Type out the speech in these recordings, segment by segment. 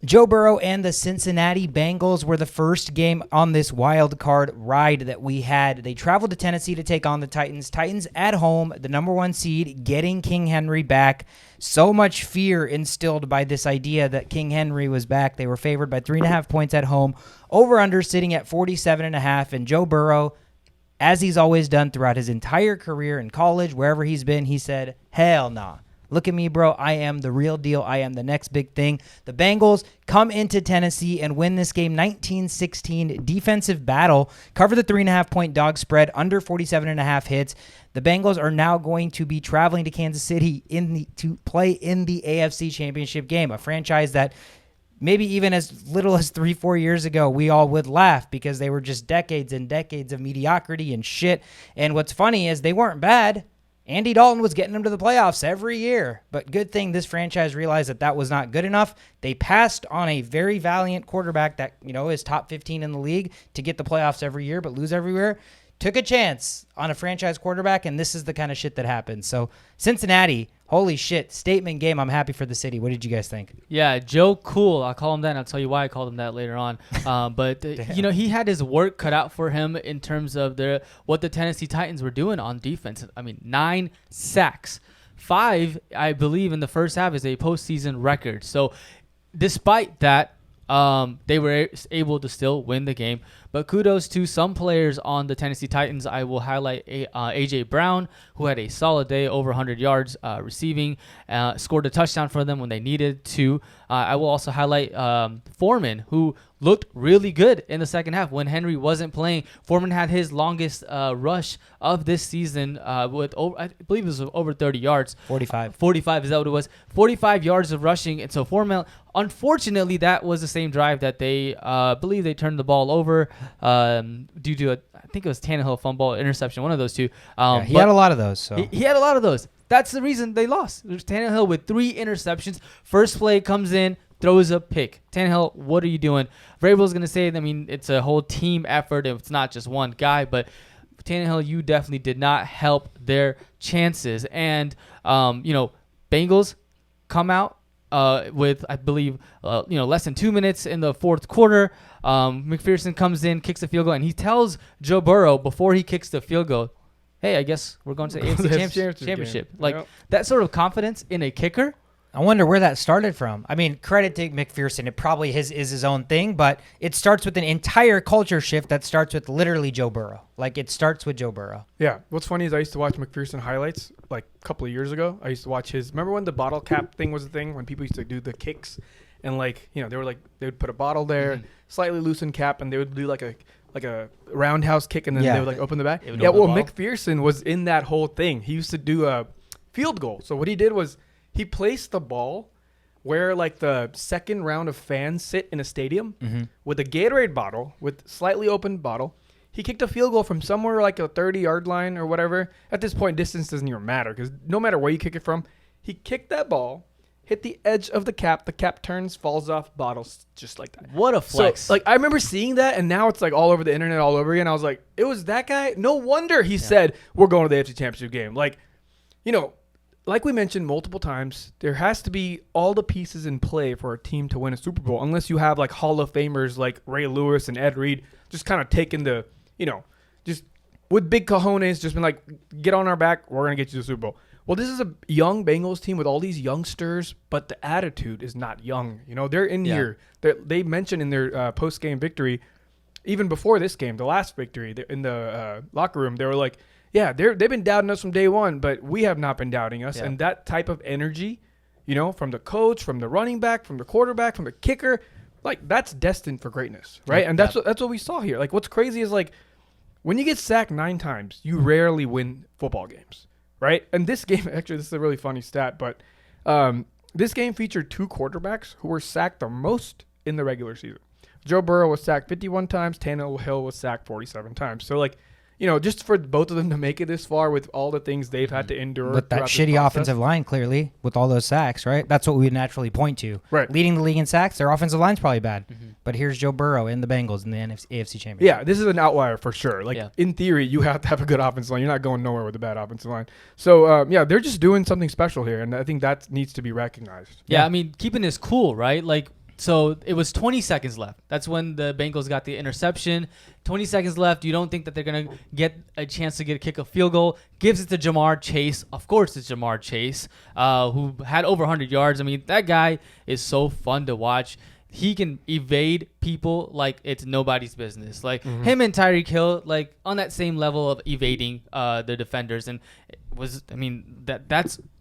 Joe Burrow and the Cincinnati Bengals were the first game on this wild card ride that we had. They traveled to Tennessee to take on the Titans. Titans at home, the number 1 seed, getting King Henry back. So much fear instilled by this idea that King Henry was back. They were favored by 3.5 points at home. Over-under sitting at 47.5. And Joe Burrow, as he's always done throughout his entire career in college, wherever he's been, he said, hell nah. Look at me, bro. I am the real deal. I am the next big thing. The Bengals come into Tennessee and win this game 19-16. Defensive battle. Cover the 3.5-point dog spread. Under 47.5 hits. The Bengals are now going to be traveling to Kansas City to play in the AFC Championship game. A franchise that maybe even as little as 3-4 years ago, we all would laugh because they were just decades and decades of mediocrity and shit. And what's funny is they weren't bad. Andy Dalton was getting them to the playoffs every year, but good thing this franchise realized that was not good enough. They passed on a very valiant quarterback that, is top 15 in the league to get the playoffs every year, but lose everywhere. Took a chance on a franchise quarterback, and this is the kind of shit that happens. So Cincinnati, holy shit, statement game. I'm happy for the city. What did you guys think? Yeah, Joe Cool. I'll call him that, and I'll tell you why I called him that later on. But he had his work cut out for him in terms of what the Tennessee Titans were doing on defense. I mean, 9 sacks. 5, I believe, in the first half is a postseason record. So despite that, they were able to still win the game. But kudos to some players on the Tennessee Titans. I will highlight A.J. Brown, who had a solid day, over 100 yards receiving, scored a touchdown for them when they needed to. I will also highlight Foreman, who looked really good in the second half when Henry wasn't playing. Foreman had his longest rush of this season with, I believe it was over 30 yards. 45. 45, is that what it was? 45 yards of rushing. And so Foreman, unfortunately, that was the same drive that they believe they turned the ball over due to I think it was Tannehill fumble, interception, one of those two. He had a lot of those. So he had a lot of those. That's the reason they lost. There's Tannehill with 3 interceptions. First play comes in, throws a pick. Tannehill, what are you doing? Vrabel's going to say, it's a whole team effort. It's not just one guy, but Tannehill, you definitely did not help their chances. And, Bengals come out with, I believe, less than 2 minutes in the fourth quarter. McPherson comes in, kicks the field goal, and he tells Joe Burrow before he kicks the field goal, hey, I guess we're going to the AFC Championship. That sort of confidence in a kicker. I wonder where that started from. I mean, credit to McPherson. It probably is his own thing, but it starts with an entire culture shift that starts with literally Joe Burrow. It starts with Joe Burrow. Yeah. What's funny is I used to watch McPherson highlights a couple of years ago. I used to watch his. Remember when the bottle cap thing was a thing? When people used to do the kicks and they would put a bottle there, slightly loosen cap, and they would do a roundhouse kick, and then they would open the back. McPherson was in that whole thing. He used to do a field goal. So what he did was he placed the ball where the second round of fans sit in a stadium with a Gatorade bottle, with slightly open bottle. He kicked a field goal from somewhere a 30-yard line or whatever. At this point, distance doesn't even matter because no matter where you kick it from, he kicked that ball, hit the edge of the cap turns, falls off, bottles just like that. What a flex. So, I remember seeing that, and now it's all over the internet all over again. I was like, it was that guy? No wonder he said, we're going to the AFC Championship game. Like we mentioned multiple times, there has to be all the pieces in play for a team to win a Super Bowl, unless you have Hall of Famers like Ray Lewis and Ed Reed just kind of taking the, just with big cojones, just been get on our back, we're going to get you to the Super Bowl. Well, this is a young Bengals team with all these youngsters, but the attitude is not young. They're in here. They mentioned in their post-game victory, even before this game, the last victory, in the locker room, they were like, yeah, they've been doubting us from day one, but we have not been doubting us. Yeah. And that type of energy, from the coach, from the running back, from the quarterback, from the kicker, that's destined for greatness, right? And that's what we saw here. What's crazy is when you get sacked 9 times, you rarely win football games, right? And this game, actually, this is a really funny stat, but this game featured 2 quarterbacks who were sacked the most in the regular season. Joe Burrow was sacked 51 times. Tannehill was sacked 47 times. So, just for both of them to make it this far with all the things they've had to endure. With that shitty offensive line, clearly, with all those sacks, right? That's what we would naturally point to. Right. Leading the league in sacks, their offensive line's probably bad. But here's Joe Burrow and the Bengals in the AFC Championship. Yeah, this is an outlier for sure. In theory, you have to have a good offensive line. You're not going nowhere with a bad offensive line. So, they're just doing something special here, and I think that needs to be recognized. Yeah, keeping this cool, right? So it was 20 seconds left. That's when the Bengals got the interception. 20 seconds left. You don't think that they're going to get a chance to kick a field goal. Gives it to Jamar Chase. Of course it's Jamar Chase, who had over 100 yards. I mean, that guy is so fun to watch. He can evade people like it's nobody's business. Like him and Tyreek Hill, like on that same level of evading the defenders. And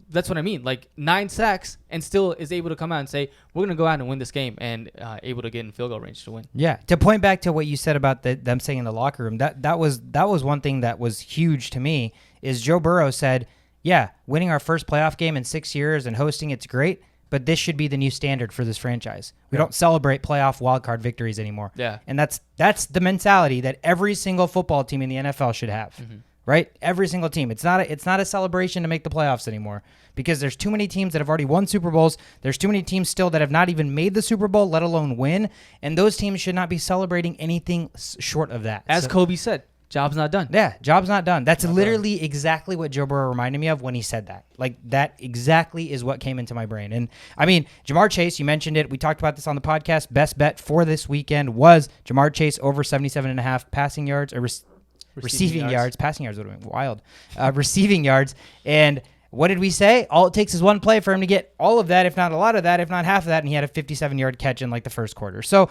that's what I mean. Like 9 sacks and still is able to come out and say, we're going to go out and win this game, and able to get in field goal range to win. Yeah. To point back to what you said about them saying in the locker room, that was one thing that was huge to me is Joe Burrow said, yeah, winning our first playoff game in 6 years and hosting it's great, but this should be the new standard for this franchise. We don't celebrate playoff wildcard victories anymore. Yeah. And that's the mentality that every single football team in the NFL should have. Right? Every single team. It's not a celebration to make the playoffs anymore because there's too many teams that have already won Super Bowls. There's too many teams still that have not even made the Super Bowl, let alone win. And those teams should not be celebrating anything short of that. As Kobe said, job's not done. Yeah, job's not done. That's literally exactly what Joe Burrow reminded me of when he said that. Like, that exactly is what came into my brain. And, I mean, Jamar Chase, you mentioned it. We talked about this on the podcast. Best bet for this weekend was Jamar Chase over 77.5 passing yards or receiving yards. Passing yards would have been wild. Receiving yards. And what did we say? All it takes is one play for him to get all of that, if not a lot of that, if not half of that, and he had a 57-yard catch in like the first quarter. So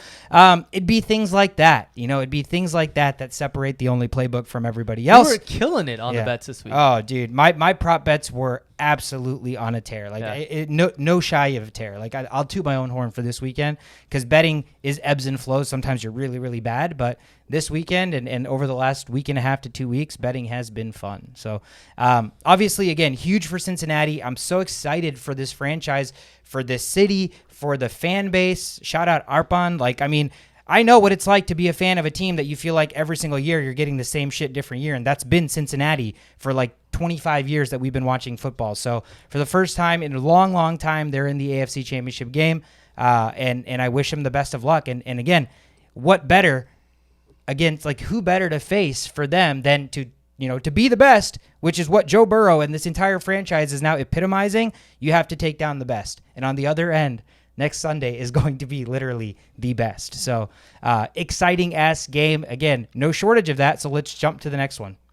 it'd be things like that. It'd be things like that separate the only playbook from everybody else. You were killing it on the bets this week. Oh, dude. My prop bets were absolutely on a tear. Like no shy of a tear. Like I'll toot my own horn for this weekend because betting is ebbs and flows. Sometimes you're really, really bad, but this weekend and over the last week and a half to 2 weeks, betting has been fun. So obviously, again, huge for Cincinnati. I'm so excited for this franchise, for this city, for the fan base. Shout out Arpan. Like, I mean, I know what it's like to be a fan of a team that you feel like every single year you're getting the same shit different year, and that's been Cincinnati for like 25 years that we've been watching football. So for the first time in a long, long time, they're in the AFC Championship game, and I wish them the best of luck. And again, what better against, like, who better to face for them than to be the best, which is what Joe Burrow and this entire franchise is now epitomizing. You have to take down the best, and on the other end, next Sunday is going to be literally the best. So exciting ass game. Again, no shortage of that. So let's jump to the next one.